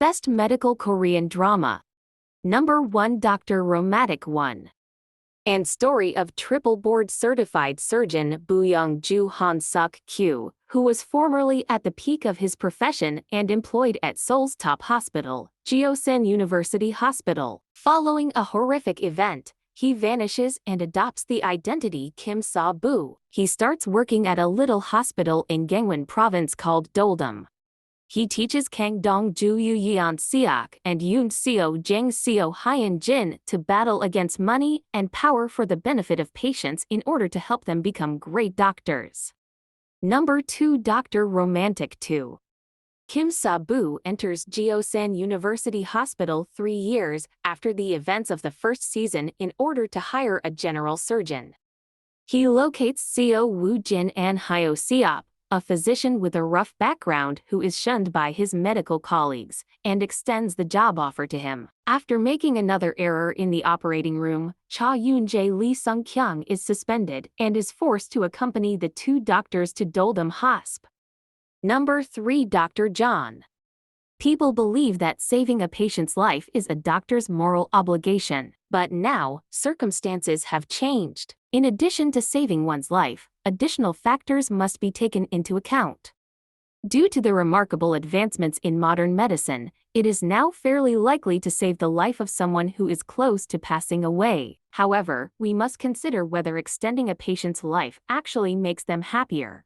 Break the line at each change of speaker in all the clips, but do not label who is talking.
Best Medical Korean Drama. Number 1 Dr. Romantic 1. And story of triple board certified surgeon Boo-young-ju Han-suk-kyu, who was formerly at the peak of his profession and employed at Seoul's top hospital, Gyeosan University Hospital. Following a horrific event, he vanishes and adopts the identity Kim Sa-boo. He starts working at a little hospital in Gangwon province called Doldum. He teaches Kang Dong-ju Yu Yeon-seok and Yoon Seo Jang Seo Hyun Jin to battle against money and power for the benefit of patients in order to help them become great doctors. Number 2 Dr. Romantic 2. Kim Sa-boo enters Gyeosan University Hospital 3 years after the events of the first season in order to hire a general surgeon. He locates Seo Woo-jin and Hyo Seop, a physician with a rough background who is shunned by his medical colleagues, and extends the job offer to him. After making another error in the operating room, Cha Yoon-jae Lee Sung-kyung is suspended and is forced to accompany the two doctors to Doldum Hosp. Number 3 Dr. John. People believe that saving a patient's life is a doctor's moral obligation, but now, circumstances have changed. In addition to saving one's life, additional factors must be taken into account. Due to the remarkable advancements in modern medicine, it is now fairly likely to save the life of someone who is close to passing away. However, we must consider whether extending a patient's life actually makes them happier.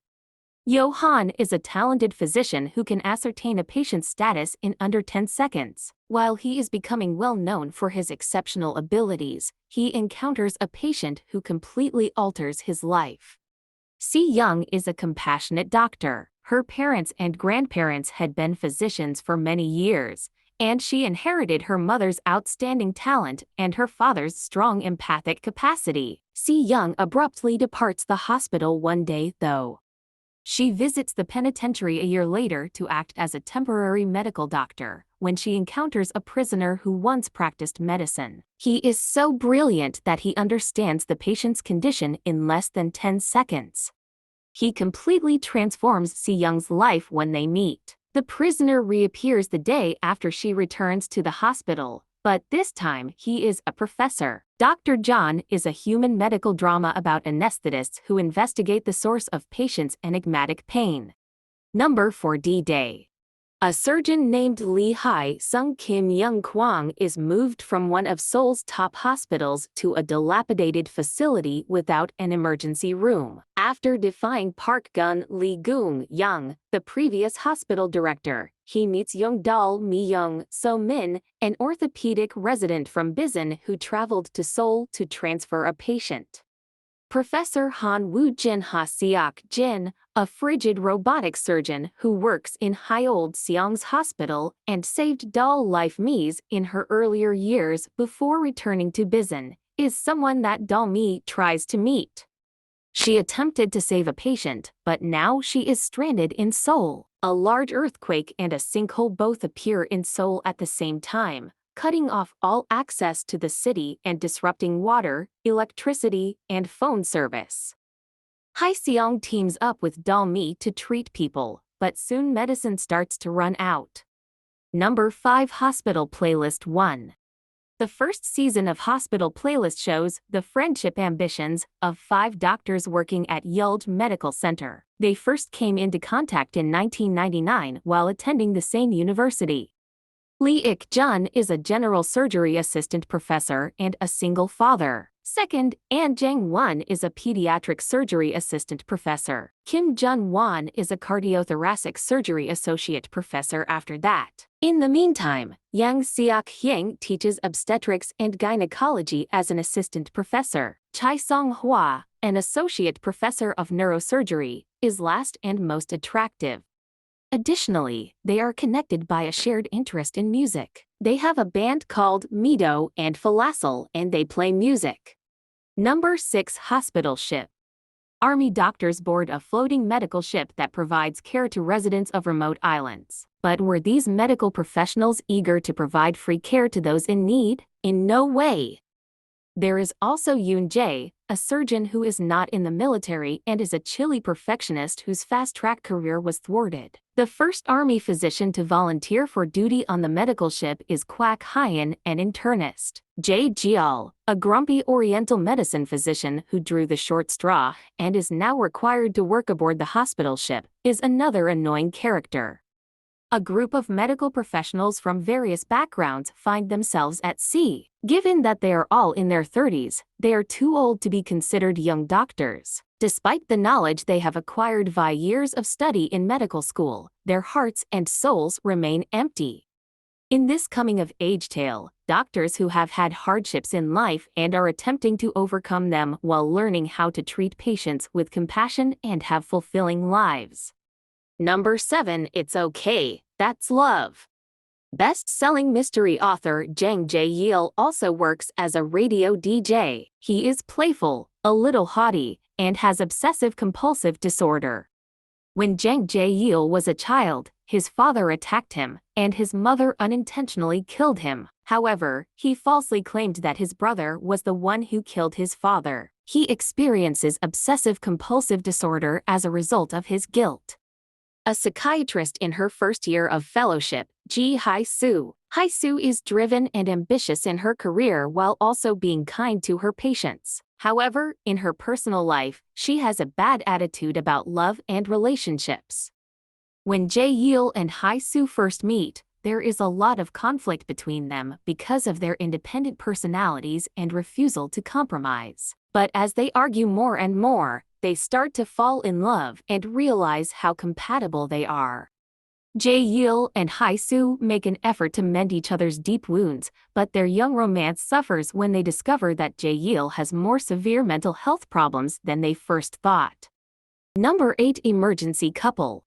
Johan is a talented physician who can ascertain a patient's status in under 10 seconds. While he is becoming well known for his exceptional abilities, he encounters a patient who completely alters his life. Si-young is a compassionate doctor. Her parents and grandparents had been physicians for many years, and she inherited her mother's outstanding talent and her father's strong empathic capacity. Si-young abruptly departs the hospital one day, though. She visits the penitentiary a year later to act as a temporary medical doctor when she encounters a prisoner who once practiced medicine. He is so brilliant that he understands the patient's condition in less than 10 seconds. He completely transforms Si-young's life when they meet. The prisoner reappears the day after she returns to the hospital, but this time he is a professor. Dr. John is a human medical drama about anesthetists who investigate the source of patients' enigmatic pain. Number 4 DDay. A surgeon named Lee Hae-sung Kim Young-kwang is moved from one of Seoul's top hospitals to a dilapidated facility without an emergency room. After defying Park Gun-lee Gung-young, the previous hospital director, he meets Young-dal Mi-young So-min, an orthopedic resident from Bisan who traveled to Seoul to transfer a patient. Professor Han Woo-jin Ha-seok-jin, a frigid robotic surgeon who works in Hyeold-seong's hospital and saved doll life Mies in her earlier years before returning to Bisan, is someone that doll Mi tries to meet. She attempted to save a patient, but now she is stranded in Seoul. A large earthquake and a sinkhole both appear in Seoul at the same time, cutting off all access to the city and disrupting water, electricity, and phone service. Hae-seong teams up with Doll Mi to treat people, but soon medicine starts to run out. Number 5 Hospital Playlist 1. The first season of Hospital Playlist shows the friendship ambitions of 5 doctors working at Yulj Medical Center. They first came into contact in 1999 while attending the same university. Lee Ik-jun is a general surgery assistant professor and a single father. Second, An Jang-won is a pediatric surgery assistant professor. Kim Jun-won is a cardiothoracic surgery associate professor after that. In the meantime, Yang Seok-hyang teaches obstetrics and gynecology as an assistant professor. Chai Song-hwa, an associate professor of neurosurgery, is last and most attractive. Additionally, they are connected by a shared interest in music. They have a band called Mido and Falafel and they play music. Number 6 Hospital Ship. Army doctors board a floating medical ship that provides care to residents of remote islands. But were these medical professionals eager to provide free care to those in need? In no way. There is also Yoon Jae, a surgeon who is not in the military and is a chilly perfectionist whose fast-track career was thwarted. The first army physician to volunteer for duty on the medical ship is Kwak Hyun, an internist. Jae Jeol, a grumpy Oriental medicine physician who drew the short straw and is now required to work aboard the hospital ship, is another annoying character. A group of medical professionals from various backgrounds find themselves at sea. Given that they are all in their 30s, they are too old to be considered young doctors. Despite the knowledge they have acquired via years of study in medical school, their hearts and souls remain empty. In this coming-of-age tale, doctors who have had hardships in life and are attempting to overcome them while learning how to treat patients with compassion and have fulfilling lives. Number 7. It's Okay, That's Love. Best-selling mystery author Jang Jae-yeol also works as a radio DJ. He is playful, a little haughty, and has obsessive-compulsive disorder. When Jang Jae-yeol was a child, his father attacked him, and his mother unintentionally killed him. However, he falsely claimed that his brother was the one who killed his father. He experiences obsessive-compulsive disorder as a result of his guilt. A psychiatrist in her first year of fellowship, Ji Hae-soo. Hae-soo is driven and ambitious in her career while also being kind to her patients. However, in her personal life, she has a bad attitude about love and relationships. When Jae-yeol and Hae-soo first meet, there is a lot of conflict between them because of their independent personalities and refusal to compromise. But as they argue more and more, they start to fall in love and realize how compatible they are. Jae-yeol and Hae-soo make an effort to mend each other's deep wounds, but their young romance suffers when they discover that Jae-yeol has more severe mental health problems than they first thought. Number 8. Emergency Couple.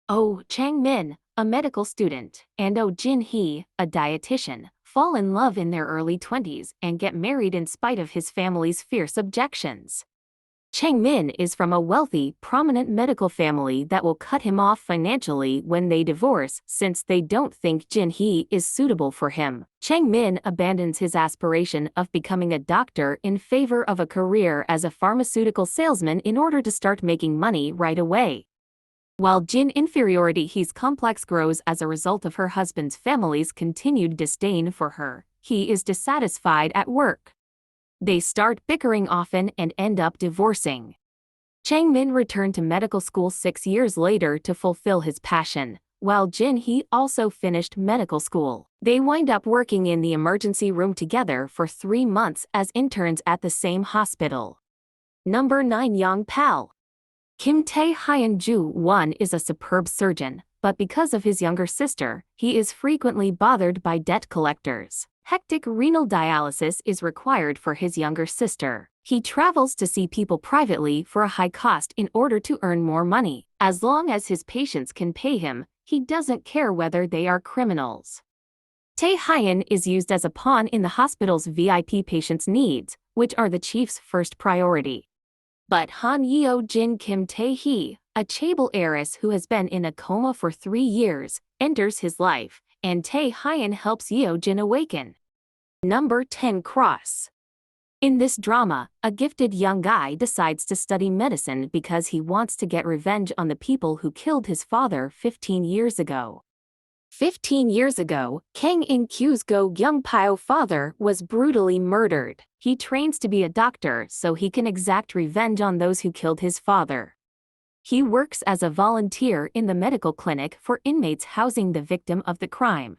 Oh Chang-min, a medical student, and Oh Jin-hee, a dietitian, fall in love in their early 20s and get married in spite of his family's fierce objections. Chang-min is from a wealthy, prominent medical family that will cut him off financially when they divorce since they don't think Jin-hee is suitable for him. Chang-min abandons his aspiration of becoming a doctor in favor of a career as a pharmaceutical salesman in order to start making money right away. While Jin inferiority's complex grows as a result of her husband's family's continued disdain for her, he is dissatisfied at work. They start bickering often and end up divorcing. Chang-min returned to medical school 6 years later to fulfill his passion, while Jin-hee also finished medical school. They wind up working in the emergency room together for 3 months as interns at the same hospital. Number 9. Young Pal. Kim Tae-hyun Ju-won is a superb surgeon, but because of his younger sister, he is frequently bothered by debt collectors. Hectic renal dialysis is required for his younger sister. He travels to see people privately for a high cost in order to earn more money. As long as his patients can pay him, he doesn't care whether they are criminals. Tae-hyun is used as a pawn in the hospital's VIP patients' needs, which are the chief's first priority. But Han Yeo-jin Kim Tae-hee, a chaebol heiress who has been in a coma for 3 years, enters his life, and Tae-hyun helps Yeo-jin awaken. Number 10. Cross. In this drama, a gifted young guy decides to study medicine because he wants to get revenge on the people who killed his father 15 years ago. 15 years ago, Kang In-kyu's Go Young-pyo father was brutally murdered. He trains to be a doctor so he can exact revenge on those who killed his father. He works as a volunteer in the medical clinic for inmates housing the victim of the crime.